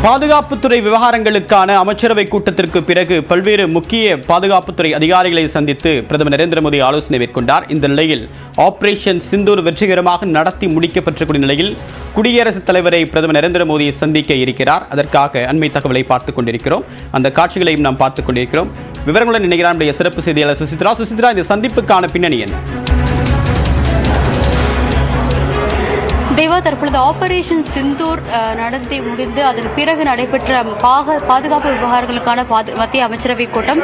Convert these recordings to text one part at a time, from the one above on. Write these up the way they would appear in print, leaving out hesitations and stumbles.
பாதுகாப்புத்துறை விவகாரங்களுக்கான அமைச்சரவை கூட்டத்திற்கு பிறகு பல்வேறு முக்கிய பாதுகாப்புத்துறை அதிகாரிகளை சந்தித்து பிரதமர் நரேந்திர மோடி ஆலோசனை மேற்கொண்டார். இந்த நிலையில் ஆபரேஷன் சிந்தூர் வெற்றிகரமாக நடத்தி முடிக்கப்பட்டிருக்கூடிய நிலையில் குடியரசுத் தலைவரை பிரதமர் நரேந்திர மோடியை சந்திக்க இருக்கிறார். அதற்காக அண்மை தகவலை பார்த்துக் கொண்டிருக்கிறோம். அந்த காட்சிகளையும் நாம் பார்த்துக் கொண்டிருக்கிறோம். விவரங்களுடன் இணைகிறார் நம்முடைய சிறப்பு செய்தியாளர் சுசித்ரா. சுசித்ரா, இந்த சந்திப்புக்கான பின்னணி என்ன? தேவா, தற்பொழுது ஆபரேஷன் சிந்தூர் நடத்தி முடிந்து அதன் பிறகு நடைபெற்ற பாதுகாப்பு விவகாரங்களுக்கான மத்திய அமைச்சரவைக் கூட்டம்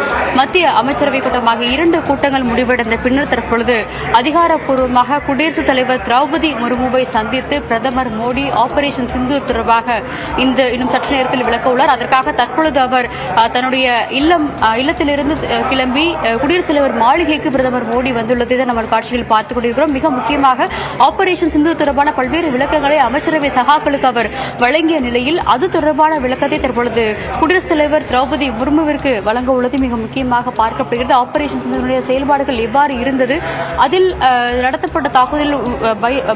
ஆகிய 2 கூட்டங்கள் முடிவடைந்த பின்னர் தற்பொழுது அதிகாரப்பூர்வமாக குடியரசுத் தலைவர் திரௌபதி முர்முவை சந்தித்து பிரதமர் மோடி ஆபரேஷன் சிந்தூர் தொடர்பாக இன்னும் சற்று நேரத்தில் விளக்க உள்ளார். அதற்காக தற்பொழுது அவர் தன்னுடைய இல்லத்திலிருந்து கிளம்பி குடியரசுத் தலைவர் மாளிகைக்கு பிரதமர் மோடி வந்துள்ளதை தான் நம்ம காட்சியில் பார்த்துக் கொண்டிருக்கிறோம். மிக முக்கியமாக ஆபரேஷன் சிந்தூர் தொடர்பான பல்வேறு விளக்கங்களை அமைச்சரவை சகாக்களுக்கு அவர் வழங்கிய நிலையில் அது தொடர்பான விளக்கத்தை தற்பொழுது குடியரசுத் தலைவர் திரௌபதி முர்முவிற்கு வழங்க உள்ளது மிக முக்கியமாக பார்க்கப்படுகிறது. ஆபரேஷன் சிந்தூரினுடைய செயல்பாடுகள் எவ்வாறு இருந்தது, அதில் நடத்தப்பட்ட தாக்குதலில்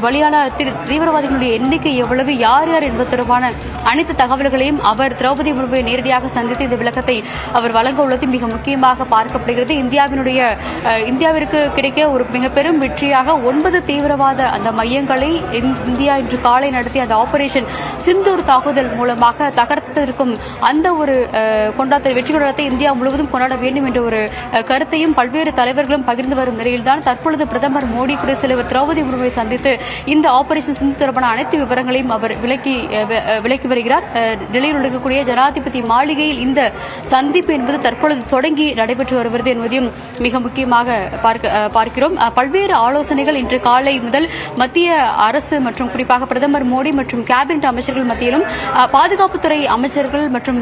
பலியான தீவிரவாதிகளுடைய எண்ணிக்கை எவ்வளவு, யார் யார் என்பது தொடர்பான அனைத்து தகவல்களையும் அவர் திரௌபதி முர்முவை நேரடியாக சந்தித்து இந்த விளக்கத்தை அவர் வழங்க உள்ளது மிக முக்கியமாக பார்க்கப்படுகிறது. இந்தியாவிற்கு கிடைக்க ஒரு மிக பெரும் வெற்றியாக 9 தீவிரவாத அந்த மையங்களை இந்தியா இன்று காலை நடத்திய அந்த ஆபரேஷன் சிந்தூர் தாக்குதல் மூலமாக தகர்த்திருக்கும் அந்த ஒரு வெற்றி கொண்டாட்டத்தை இந்தியா முழுவதும் கொண்டாட வேண்டும் என்ற ஒரு கருத்தையும் பல்வேறு தலைவர்களும் பகிர்ந்து வரும் நிலையில்தான் தற்பொழுது பிரதமர் மோடி குடியரசுத் தலைவர் திரௌபதி முர்முவை சந்தித்து இந்த ஆபரேஷன் சிந்தூர் தொடர்பான அனைத்து விவரங்களையும் அவர் விளக்கி வருகிறார். டெல்லியில் இருக்கக்கூடிய ஜனாதிபதி மாளிகையில் இந்த சந்திப்பு என்பது தற்பொழுது தொடங்கி நடைபெற்று வருகிறது என்பதையும் மிக முக்கியமாக பார்க்கிறோம். பல்வேறு ஆலோசனைகள் இன்று காலை முதல் மத்திய அரசு மற்றும் குறிப்பாக பிரதமர் மோடி மற்றும் கேபினெட் அமைச்சர்கள் மத்தியிலும் பாதுகாப்புத்துறை அமைச்சர்கள் மற்றும்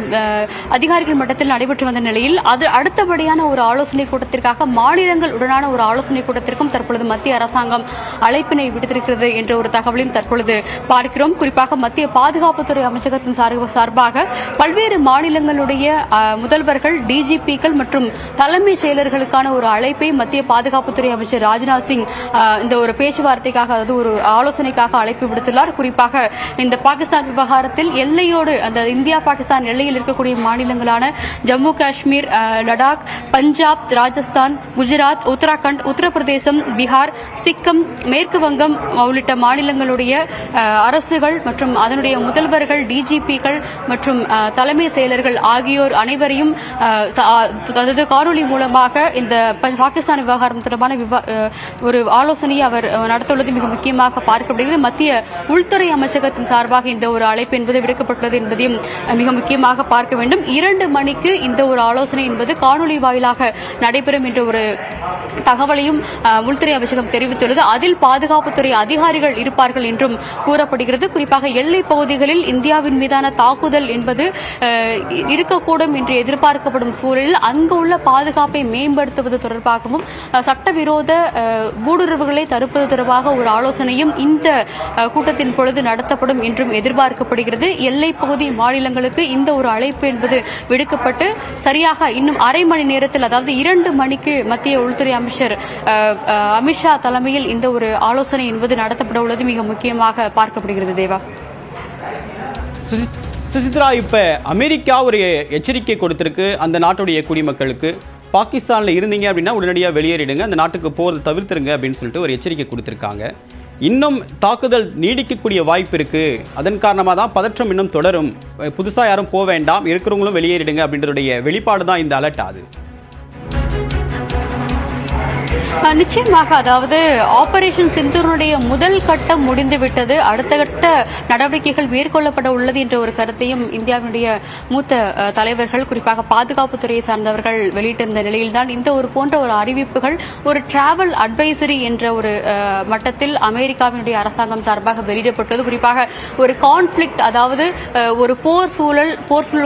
அதிகாரிகள் மட்டத்தில் நடைபெற்று வந்த நிலையில் அது அடுத்தபடியான ஒரு ஆலோசனை கூட்டத்திற்காக மாநிலங்கள் உடனான ஒரு ஆலோசனை கூட்டத்திற்கும் தற்பொழுது மத்திய அரசாங்கம் அழைப்பினை விடுத்திருக்கிறது என்ற ஒரு தகவலையும் தற்பொழுது பார்க்கிறோம். குறிப்பாக மத்திய பாதுகாப்புத்துறை அமைச்சகத்தின் சார்பாக பல்வேறு மாநிலங்களுடைய முதல்வர்கள், டிஜிபிக்கள் மற்றும் தலைமைச் செயலர்களுக்கான ஒரு அழைப்பை மத்திய பாதுகாப்புத்துறை அமைச்சர் ராஜ்நாத் சிங் இந்த ஒரு பேச்சுவார்த்தைக்காக, அதாவது ஒரு ஆலோசனைக்காக அழைப்பு விடுத்துள்ளார். குறிப்பாக இந்த பாகிஸ்தான் விவகாரத்தில் எல்லையோடு அந்த இந்தியா பாகிஸ்தான் எல்லையில் இருக்கக்கூடிய மாநிலங்களான ஜம்மு காஷ்மீர், லடாக், பஞ்சாப், ராஜஸ்தான், குஜராத், உத்தராகண்ட், உத்தரப்பிரதேசம், பீகார், சிக்கிம், மேற்கு வங்கம் உள்ளிட்ட மாநிலங்களுடைய அரசுகள் மற்றும் அதனுடைய முதல்வர்கள், டிஜிபிக்கள் மற்றும் தலைமை செயலர்கள் ஆகியோர் அனைவரையும் காணொலி மூலமாக இந்த பாகிஸ்தான் விவகாரம் தொடர்பான ஒரு ஆலோசனையை அவர் நடத்துள்ளது மிக முக்கியமாக பார்க்கப்படுகிறது. மத்திய உள்துறை அமைச்சகத்தின் சார்பாக இந்த ஒரு அழைப்பு என்பது விடுக்கப்பட்டுள்ளது என்பதையும் மிக முக்கியமாக பார்க்க வேண்டும். 2 மணிக்கு இந்த ஒரு ஆலோசனை என்பது காணொலி வாயிலாக நடைபெறும் என்ற ஒரு தகவலையும் உள்துறை அமைச்சகம் தெரிவித்துள்ளது. அதில் பாதுகாப்புத்துறை அதிகாரிகள் இருப்பார்கள் என்றும் கூறப்படுகிறது. குறிப்பாக எல்லை பகுதிகளில் இந்தியாவின் மீதான தாக்குதல் என்பது இருக்கக்கூடும் என்று எதிர்பார்க்கப்படும் சூழலில் அங்கு உள்ள பாதுகாப்பை மேம்படுத்துவது தொடர்பாகவும் சட்டவிரோத ஊடுருவுகளை தடுப்பது தொடர்பாக ஒரு ஆலோசனையும் இந்த கூட்டத்தின் பொழுது நடத்தப்படும் என்றும் எதிர்பார்க்கப்படுகிறது. எல்லை பகுதி மாநிலங்களுக்கு இந்த ஒரு அழைப்பு என்பது விடுக்கப்பட்டு சரியாக இன்னும் அரை மணி நேரத்தில், அதாவது 2 மணிக்கு மத்திய உள்துறை அமைச்சர் அமித்ஷா தலைமையில் இந்த ஒரு ஆலோசனை என்பது நடத்தப்பட உள்ளது மிக முக்கியமாக பார்க்கப்படுகிறது. தேவா, சுசித்ரா, இப்ப அமெரிக்கா ஒரு எச்சரிக்கை கொடுத்திருக்கு அந்த நாட்டுடைய குடிமக்களுக்கு. பாகிஸ்தான்ல இருந்தீங்க அப்படின்னா உடனடியாக வெளியேறிடுங்க, அந்த நாட்டுக்கு போறதை தவிர்த்துருங்க அப்படின்னு சொல்லிட்டு ஒரு எச்சரிக்கை கொடுத்திருக்காங்க. இன்னும் தாக்குதல் நீடிக்கக்கூடிய வாய்ப்பு இருக்கு, அதன் காரணமாக தான் பதற்றம் இன்னும் தொடரும், புதுசா யாரும் போக வேண்டாம், இருக்கிறவங்களும் வெளியேறிடுங்க அப்படின்றதுடைய வெளிப்பாடு தான் இந்த அலர்ட். ஆகுது நிச்சயமாக, அதாவது ஆபரேஷன் சிந்தூருடைய முதல் கட்டம் முடிந்துவிட்டது, அடுத்த கட்ட நடவடிக்கைகள் மேற்கொள்ளப்பட உள்ளது என்ற ஒரு கருத்தையும் இந்தியாவினுடைய மூத்த தலைவர்கள், குறிப்பாக பாதுகாப்புத்துறையை சார்ந்தவர்கள் வெளியிட்டிருந்த நிலையில்தான் இந்த ஒரு போன்ற ஒரு அறிவிப்புகள் ஒரு டிராவல் அட்வைசரி என்ற ஒரு மட்டத்தில் அமெரிக்காவினுடைய அரசாங்கம் சார்பாக வெளியிடப்பட்டது. குறிப்பாக ஒரு கான்ஃபிளிக்ட், அதாவது ஒரு போர் சூழல்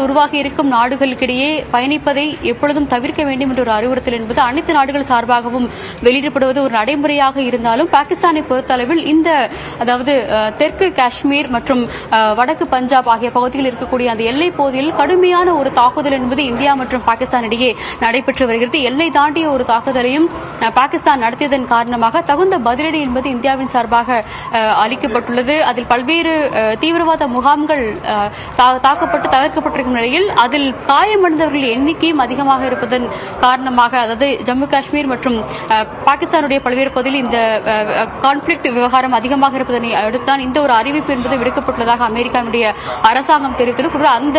உருவாகி இருக்கும் நாடுகளுக்கிடையே பயணிப்பதை எப்பொழுதும் தவிர்க்க வேண்டும் என்ற ஒரு அறிவுறுத்தல் என்பது அனைத்து நாடுகள் சார்பாகவும் வெளியிடப்படுவது ஒரு நடைமுறையாக இருந்தாலும் பாகிஸ்தானை பொறுத்தளவில் இந்த அதாவது தெற்கு காஷ்மீர் மற்றும் வடக்கு பஞ்சாப் ஆகிய பகுதிகளில் இருக்கக்கூடிய அந்த எல்லை பகுதியில் கடுமையான ஒரு தாக்குதல் என்பது இந்தியா மற்றும் பாகிஸ்தான் இடையே நடைபெற்று வருகிறது. எல்லை தாண்டிய ஒரு தாக்குதலையும் பாகிஸ்தான் நடத்தியதன் காரணமாக தகுந்த பதிலடி என்பது இந்தியாவின் சார்பாக அளிக்கப்பட்டுள்ளது. அதில் பல்வேறு தீவிரவாத முகாம்கள் தாக்கப்பட்டு தகர்க்கப்பட்டிருக்கும் நிலையில் அதில் காயமடைந்தவர்கள் எண்ணிக்கையும் அதிகமாக இருப்பதன் காரணமாக அதாவது ஜம்மு காஷ்மீர் மற்றும் பாகிஸ்தானுடைய பல்வேறு பகுதியில் இந்த கான்ஃபிளிக்ட் விவகாரம் அதிகமாக இருப்பதனை அடுத்தான் இந்த ஒரு அறிவிப்பு என்பது விடுக்கப்பட்டுள்ளதாக அமெரிக்காவுடைய அரசாங்கம் தெரிவித்தது. அந்த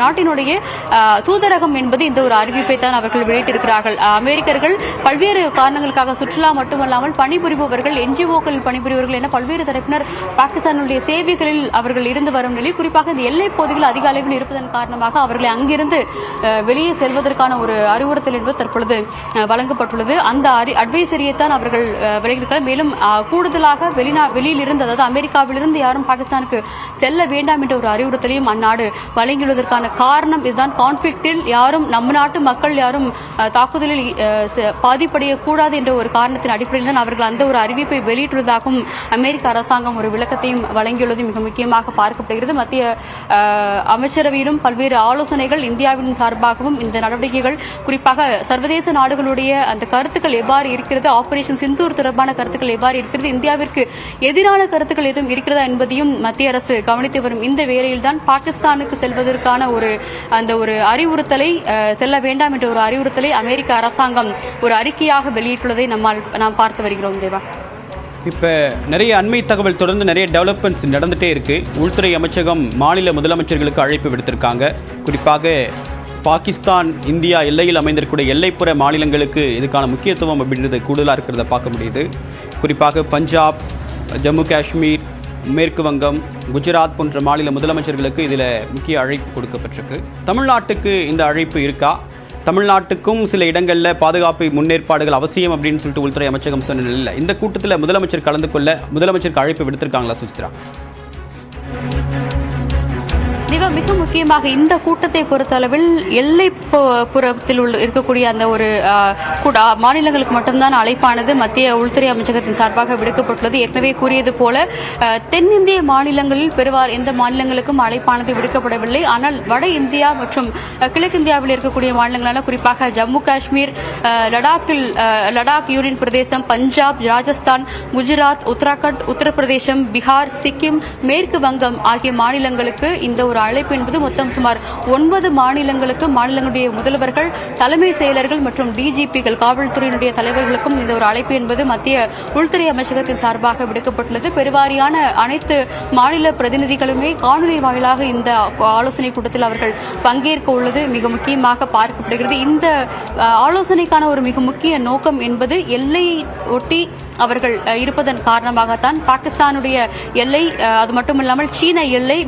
நாட்டினுடைய தூதரகம் என்பது இந்த ஒரு அறிவிப்பை தான் அவர்கள் வெளியிட்டிருக்கிறார்கள். அமெரிக்கர்கள் பல்வேறு காரணங்களுக்காக சுற்றுலா மட்டுமல்லாமல் பணிபுரிபவர்கள் என்ஜிஓக்களில் பணிபுரிபவர்கள் என பல்வேறு தரப்பினர் பாகிஸ்தானுடைய சேவைகளில் அவர்கள் இருந்து வரும் நிலையில் குறிப்பாக இந்த எல்லை பகுதிகள் அதிக அளவில் இருப்பதன் காரணமாக அவர்களை அங்கிருந்து வெளியே செல்வதற்கான ஒரு அறிவுறுத்தல் என்பது தற்பொழுது வழங்கப்பட்டுள்ளது. அந்த அட்வைசரியை தான் அவர்கள் விலகியிருக்கிறார். மேலும் கூடுதலாக வெளியில் இருந்து அதாவது அமெரிக்காவிலிருந்து யாரும் பாகிஸ்தானுக்கு செல்ல வேண்டாம் என்ற ஒரு அறிவுறுத்தலையும் அந்நாடு வழங்கியுள்ளதற்கான காரணம் இதுதான். கான்ஃபிளிக்டில் யாரும் நம்ம நாட்டு மக்கள் யாரும் தாக்குதலில் பாதிப்படையக்கூடாது என்ற ஒரு காரணத்தின் அடிப்படையில் தான் அவர்கள் அந்த ஒரு அறிவிப்பை வெளியிட்டுள்ளதாகவும் அமெரிக்க அரசாங்கம் ஒரு விளக்கத்தையும் வழங்கியுள்ளது மிக முக்கியமாக பார்க்கப்படுகிறது. மத்திய அமைச்சரவையிலும் பல்வேறு ஆலோசனைகள் இந்தியாவின் சார்பாகவும் இந்த நடவடிக்கைகள் குறிப்பாக சர்வதேச நாடுகளுடைய அந்த கருத்துக்கள் எவ்வாறு இருக்கிறது, ஆபரேஷன் சிந்தூர் தொடர்பான கருத்துக்கள் எவ்வாறு இருக்கிறது, இந்தியாவிற்கு எதிரான கருத்துக்கள் எதுவும் இருக்கிறதா என்பதையும் மத்திய அரசு கவனித்து வரும் இந்த வேளையில்தான் பாகிஸ்தானுக்கு செல்வதற்கான ஒரு அறிவுறுத்தலை செல்ல வேண்டாம் என்ற ஒரு அறிவுறுத்தலை அமெரிக்க அரசாங்கம் ஒரு அறிக்கையாக வெளியிட்டுள்ளதை நாம் பார்த்து வருகிறோம். தேவா, இப்போ நிறைய அண்மை தகவல் தொடர்ந்து நிறைய டெவலப்மெண்ட்ஸ் நடந்துகிட்டே இருக்குது. உள்துறை அமைச்சகம் மாநில முதலமைச்சர்களுக்கு அழைப்பு விடுத்திருக்காங்க. குறிப்பாக பாகிஸ்தான் இந்தியா எல்லையில் அமைந்திருக்கக்கூடிய எல்லைப்புற மாநிலங்களுக்கு இதுக்கான முக்கியத்துவம் அப்படின்றது கூடுதலாக இருக்கிறத பார்க்க முடியுது. குறிப்பாக பஞ்சாப், ஜம்மு காஷ்மீர், மேற்கு வங்கம், குஜராத் போன்ற மாநில முதலமைச்சர்களுக்கு இதில் முக்கிய அழைப்பு கொடுக்கப்பட்டிருக்கு. தமிழ்நாட்டுக்கு இந்த அழைப்பு இருக்கா? தமிழ்நாட்டுக்கும் சில இடங்களில் பாதுகாப்பு முன்னேற்பாடுகள் அவசியம் அப்படின்னு சொல்லிட்டு உள்துறை அமைச்சகம் சொன்ன நிலையில் இந்த கூட்டத்தில் முதலமைச்சர் கலந்து கொள்ள முதலமைச்சருக்கு அழைப்பு விடுத்திருக்காங்களா சுசித்ரா? மிக முக்கியமாக இந்த கூட்டத்தை பொறுத்தளவில் எல்லை புறத்தில் இருக்கக்கூடிய அந்த ஒரு மாநிலங்களுக்கு மட்டும்தான் அழைப்பானது மத்திய உள்துறை அமைச்சகத்தின் சார்பாக விடுக்கப்பட்டுள்ளது. ஏற்கனவே கூறியது போல தென்னிந்திய மாநிலங்களில் பெருவார் எந்த மாநிலங்களுக்கும் அழைப்பானது விடுக்கப்படவில்லை. ஆனால் வட இந்தியா மற்றும் கிழக்கிந்தியாவில் இருக்கக்கூடிய மாநிலங்களான குறிப்பாக ஜம்மு காஷ்மீர், லடாக் யூனியன் பிரதேசம், பஞ்சாப், ராஜஸ்தான், குஜராத், உத்தராகண்ட், உத்தரப்பிரதேசம், பீகார், சிக்கிம், மேற்கு வங்கம் ஆகிய மாநிலங்களுக்கு இந்த ஒரு அழைப்பு என்பது மொத்தம் சுமார் 9 மாநிலங்களுக்கு மாநிலங்களுடைய முதல்வர்கள், தலைமை செயலர்கள் மற்றும் டிஜிபிகள் காவல்துறையினுடைய தலைவர்களுக்கும் இந்த ஒரு அழைப்பு என்பது மத்திய உள்துறை அமைச்சகத்தின் சார்பாக விடுக்கப்பட்டுள்ளது. பெருவாரியான அனைத்து மாநில பிரதிநிதிகளுமே காணொலி வாயிலாக இந்த ஆலோசனை கூட்டத்தில் அவர்கள் பங்கேற்க உள்ளது மிக முக்கியமாக பார்க்கப்படுகிறது. இந்த ஆலோசனைக்கான ஒரு மிக முக்கிய நோக்கம் என்பது எல்லை ஒட்டி அவர்கள் இருப்பதன் காரணமாகத்தான் பாகிஸ்தானுடைய எல்லை, அது மட்டுமல்லாமல் சீன எல்லை,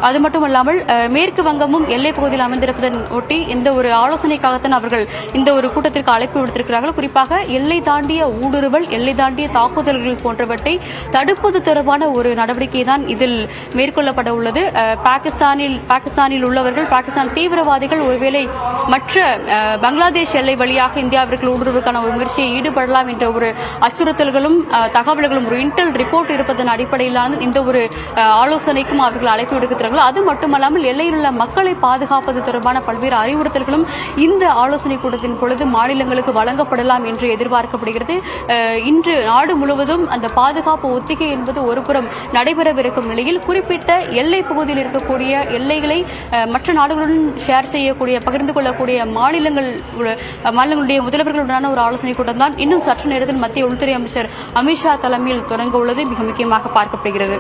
அது மட்டுமல்லாமல் மேற்கு வங்கமும் எல்லை பகுதியில் அமைந்திருப்பதன் ஒட்டி இந்த ஒரு ஆலோசனைக்காகத்தான் அவர்கள் இந்த ஒரு கூட்டத்திற்கு அழைப்பு விடுத்திருக்கிறார்கள். குறிப்பாக எல்லை தாண்டிய ஊடுருவல், எல்லை தாண்டிய தாக்குதல்கள் போன்றவற்றை தடுப்பது தொடர்பான ஒரு நடவடிக்கை தான் இதில் மேற்கொள்ளப்பட உள்ளது. பாகிஸ்தானில் உள்ளவர்கள், பாகிஸ்தான் தீவிரவாதிகள் ஒருவேளை மற்ற பங்களாதேஷ் எல்லை வழியாக இந்தியாவிற்கு ஊடுருவதற்கான ஒரு முயற்சியை ஈடுபடலாம் என்ற ஒரு அச்சுறுத்தல்களும் தகவல்களும் ஒரு இன்டெல் ரிப்போர்ட் இருப்பதன் அடிப்படையிலான இந்த ஒரு ஆலோசனைக்கும் அவர்கள் அழைப்பு விடுக்கிறார்கள். அது மட்டுமல்லாமல் எல்லையில் உள்ள மக்களை பாதுகாப்பது தொடர்பான பல்வேறு அறிவுறுத்தல்களும் இந்த ஆலோசனை கூட்டத்தின் பொழுது மாநிலங்களுக்கு வழங்கப்படலாம் என்று எதிர்பார்க்கப்படுகிறது. இன்று நாடு முழுவதும் அந்த பாதுகாப்பு ஒத்திகை என்பது ஒருபுறம் நடைபெறவிருக்கும் நிலையில் குறிப்பிட்ட எல்லை பகுதியில் இருக்கக்கூடிய எல்லைகளை மற்ற நாடுகளுடன் ஷேர் செய்யக்கூடிய, பகிர்ந்து கொள்ளக்கூடிய மாநிலங்களுடைய முதல்வர்களுடனான ஒரு ஆலோசனை கூட்டம் தான் இன்னும் சற்று நேரத்தில் மத்திய உள்துறை அமைச்சர் அமித்ஷா தலைமையில் தொடங்க உள்ளது மிக முக்கியமாக பார்க்கப்படுகிறது.